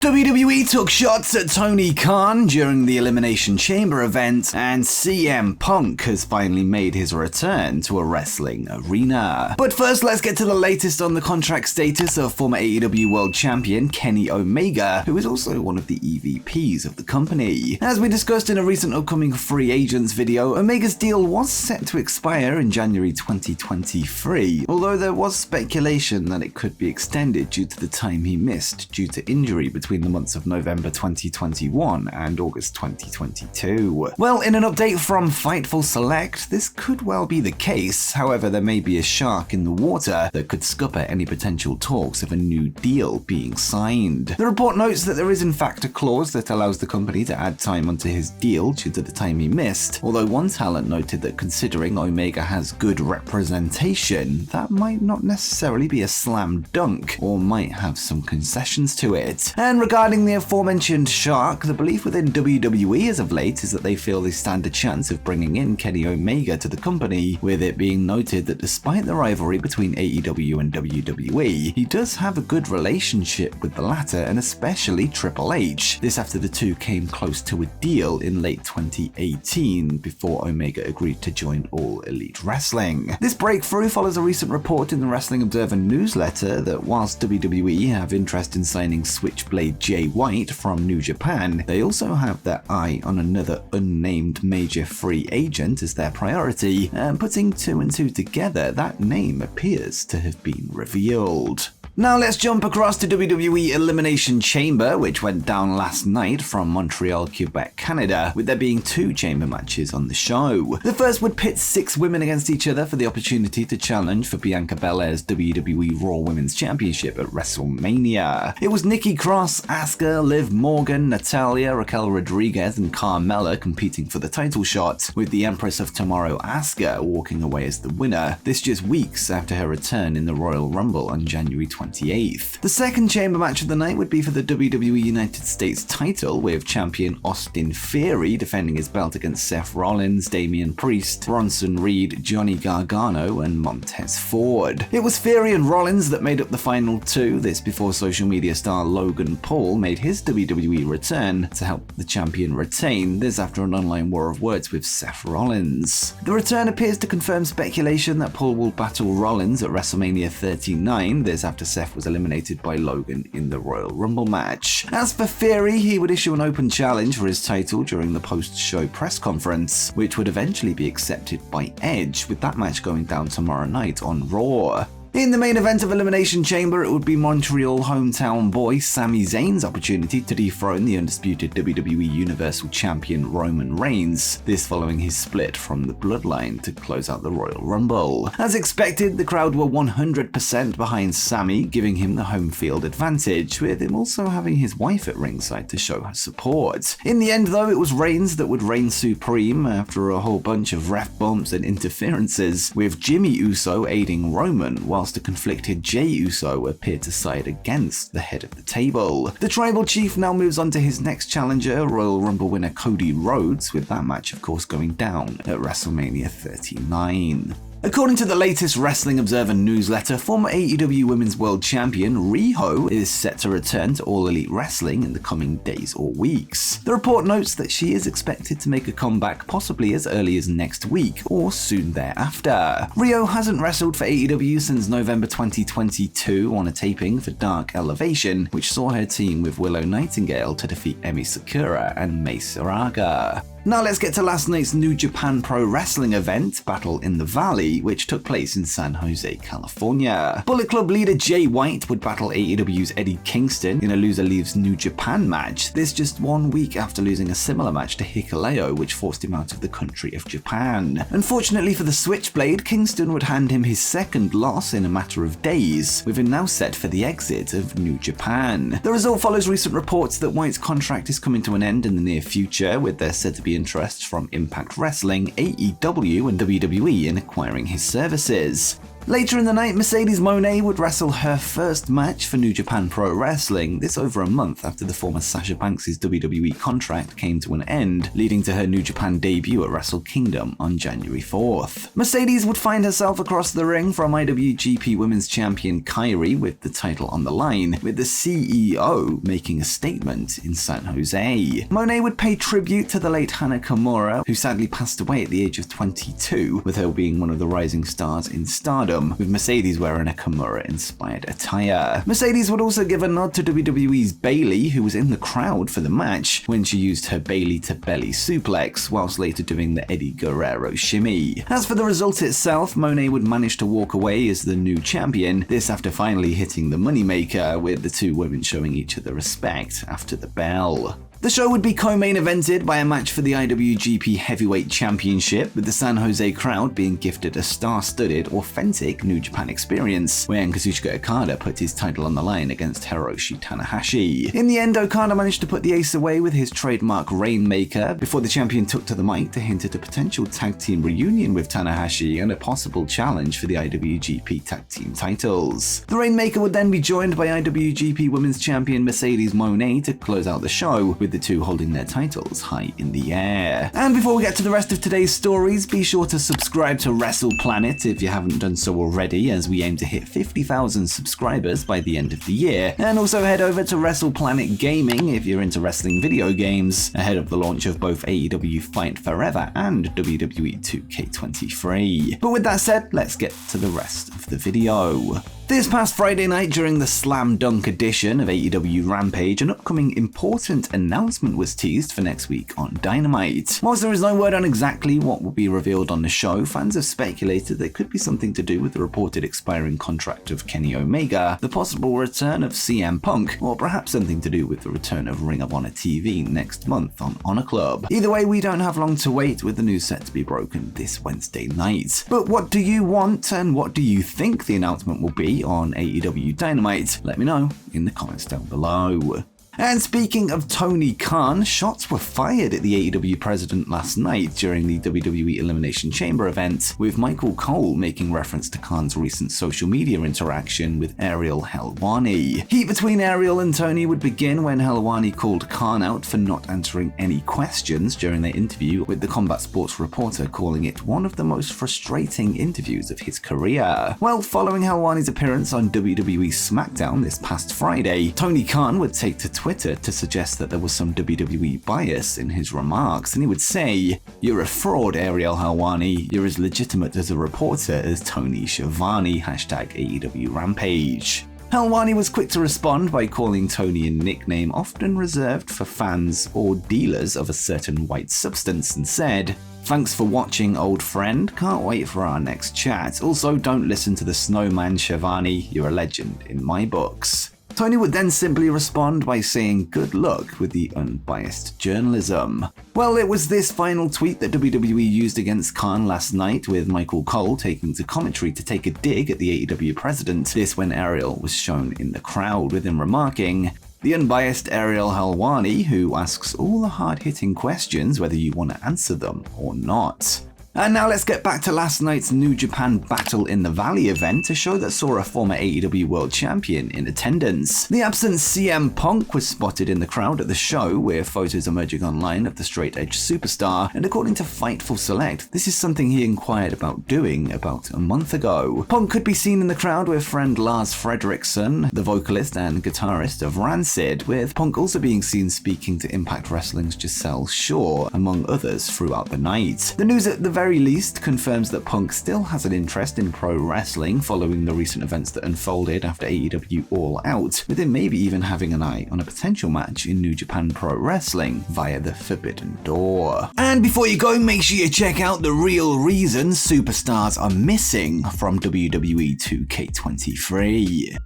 WWE took shots at Tony Khan during the Elimination Chamber event, and CM Punk has finally made his return to a wrestling arena. But first, let's get to the latest on the contract status of former AEW World Champion Kenny Omega, who is also one of the EVPs of the company. As we discussed in a recent upcoming Free Agents video, Omega's deal was set to expire in January 2023, although there was speculation that it could be extended due to the time he missed due to injury between the months of November 2021 and August 2022. Well, in an update from Fightful Select, this could well be the case. However, there may be a shark in the water that could scupper any potential talks of a new deal being signed. The report notes that there is in fact a clause that allows the company to add time onto his deal due to the time he missed, although one talent noted that considering Omega has good representation, that might not necessarily be a slam dunk, or might have some concessions to it. And regarding the aforementioned shark, the belief within WWE as of late is that they feel they stand a chance of bringing in Kenny Omega to the company, with it being noted that despite the rivalry between AEW and WWE, he does have a good relationship with the latter and especially Triple H. This after the two came close to a deal in late 2018 before Omega agreed to join All Elite Wrestling. This breakthrough follows a recent report in the Wrestling Observer newsletter that whilst WWE have interest in signing Switchblade Jay White from New Japan, they also have their eye on another unnamed major free agent as their priority, and putting two and two together, that name appears to have been revealed. Now let's jump across to WWE Elimination Chamber, which went down last night from Montreal, Quebec, Canada, with there being two chamber matches on the show. The first would pit 6 women against each other for the opportunity to challenge for Bianca Belair's WWE Raw Women's Championship at WrestleMania. It was Nikki Cross, Asuka, Liv Morgan, Natalya, Raquel Rodriguez, and Carmella competing for the title shot, with the Empress of Tomorrow, Asuka, walking away as the winner. This just weeks after her return in the Royal Rumble on January 28th. The second chamber match of the night would be for the WWE United States title, with champion Austin Theory defending his belt against Seth Rollins, Damian Priest, Bronson Reed, Johnny Gargano, and Montez Ford. It was Theory and Rollins that made up the final two, this before social media star Logan Paul made his WWE return to help the champion retain, this after an online war of words with Seth Rollins. The return appears to confirm speculation that Paul will battle Rollins at WrestleMania 39, this after Seth was eliminated by Logan in the Royal Rumble match. As for Theory, he would issue an open challenge for his title during the post-show press conference, which would eventually be accepted by Edge, with that match going down tomorrow night on Raw. In the main event of Elimination Chamber, it would be Montreal hometown boy Sami Zayn's opportunity to dethrone the undisputed WWE Universal Champion Roman Reigns, this following his split from the Bloodline to close out the Royal Rumble. As expected, the crowd were 100% behind Sami, giving him the home field advantage, with him also having his wife at ringside to show her support. In the end though, it was Reigns that would reign supreme after a whole bunch of ref bumps and interferences, with Jimmy Uso aiding Roman, whilst the conflicted Jey Uso appeared to side against the head of the table. The Tribal Chief now moves on to his next challenger, Royal Rumble winner Cody Rhodes, with that match of course going down at WrestleMania 39. According to the latest Wrestling Observer newsletter, former AEW Women's World Champion Riho is set to return to All Elite Wrestling in the coming days or weeks. The report notes that she is expected to make a comeback possibly as early as next week or soon thereafter. Riho hasn't wrestled for AEW since November 2022 on a taping for Dark Elevation, which saw her team with Willow Nightingale to defeat Emi Sakura and Mai Saraga. Now let's get to last night's New Japan Pro Wrestling event, Battle in the Valley, which took place in San Jose, California. Bullet Club leader Jay White would battle AEW's Eddie Kingston in a loser leaves New Japan match, this just 1 week after losing a similar match to Hikuleo, which forced him out of the country of Japan. Unfortunately for the Switchblade, Kingston would hand him his second loss in a matter of days, with him now set for the exit of New Japan. The result follows recent reports that White's contract is coming to an end in the near future, with there said to be interests from Impact Wrestling, AEW, and WWE in acquiring his services. Later in the night, Mercedes Moné would wrestle her first match for New Japan Pro Wrestling, this over a month after the former Sasha Banks' WWE contract came to an end, leading to her New Japan debut at Wrestle Kingdom on January 4th. Mercedes would find herself across the ring from IWGP Women's Champion Kairi with the title on the line, with the CEO making a statement in San Jose. Moné would pay tribute to the late Hana Kimura, who sadly passed away at the age of 22, with her being one of the rising stars in Stardom, with Mercedes wearing a Kimura-inspired attire. Mercedes would also give a nod to WWE's Bayley, who was in the crowd for the match when she used her Bayley-to-belly suplex, whilst later doing the Eddie Guerrero shimmy. As for the result itself, Moné would manage to walk away as the new champion, this after finally hitting the moneymaker, with the two women showing each other respect after the bell. The show would be co-main evented by a match for the IWGP Heavyweight Championship, with the San Jose crowd being gifted a star-studded, authentic New Japan experience, when Kazuchika Okada put his title on the line against Hiroshi Tanahashi. In the end, Okada managed to put the ace away with his trademark Rainmaker, before the champion took to the mic to hint at a potential tag team reunion with Tanahashi and a possible challenge for the IWGP tag team titles. The Rainmaker would then be joined by IWGP Women's Champion Mercedes Moné to close out the show, with the two holding their titles high in the air. And before we get to the rest of today's stories, be sure to subscribe to Wrestle Planet if you haven't done so already, as we aim to hit 50,000 subscribers by the end of the year. And also head over to Wrestle Planet Gaming if you're into wrestling video games, ahead of the launch of both AEW Fight Forever and WWE 2K23. But with that said, let's get to the rest of the video. This past Friday night during the Slam Dunk edition of AEW Rampage, an upcoming important announcement was teased for next week on Dynamite. Whilst there is no word on exactly what will be revealed on the show, fans have speculated that it could be something to do with the reported expiring contract of Kenny Omega, the possible return of CM Punk, or perhaps something to do with the return of Ring of Honor TV next month on Honor Club. Either way, we don't have long to wait, with the news set to be broken this Wednesday night. But what do you want, and what do you think the announcement will be on AEW Dynamite? Let me know in the comments down below. And speaking of Tony Khan, shots were fired at the AEW president last night during the WWE Elimination Chamber event, with Michael Cole making reference to Khan's recent social media interaction with Ariel Helwani. Heat between Ariel and Tony would begin when Helwani called Khan out for not answering any questions during their interview, with the Combat Sports reporter calling it one of the most frustrating interviews of his career. Well, following Helwani's appearance on WWE SmackDown this past Friday, Tony Khan would take to Twitter to suggest that there was some WWE bias in his remarks, and he would say, "You're a fraud, Ariel Helwani. You're as legitimate as a reporter as Tony Schiavone, #AEW Rampage." Helwani was quick to respond by calling Tony a nickname often reserved for fans or dealers of a certain white substance, and said, "Thanks for watching, old friend. Can't wait for our next chat. Also, don't listen to the snowman, Schiavone. You're a legend in my books." Tony would then simply respond by saying good luck with the unbiased journalism. Well, it was this final tweet that WWE used against Khan last night, with Michael Cole taking to commentary to take a dig at the AEW president. This when Ariel was shown in the crowd, with him remarking, "The unbiased Ariel Helwani, who asks all the hard-hitting questions whether you want to answer them or not." And now let's get back to last night's New Japan Battle in the Valley event, a show that saw a former AEW World Champion in attendance. The absent CM Punk was spotted in the crowd at the show, with photos emerging online of the straight edge superstar, and according to Fightful Select, this is something he inquired about doing about a month ago. Punk could be seen in the crowd with friend Lars Frederiksen, the vocalist and guitarist of Rancid, with Punk also being seen speaking to Impact Wrestling's Giselle Shaw, among others, throughout the night. The news at the very least confirms that Punk still has an interest in pro wrestling following the recent events that unfolded after AEW All Out, with him maybe even having an eye on a potential match in New Japan Pro Wrestling via the Forbidden Door. And before you go, make sure you check out the real reasons superstars are missing from WWE 2K23.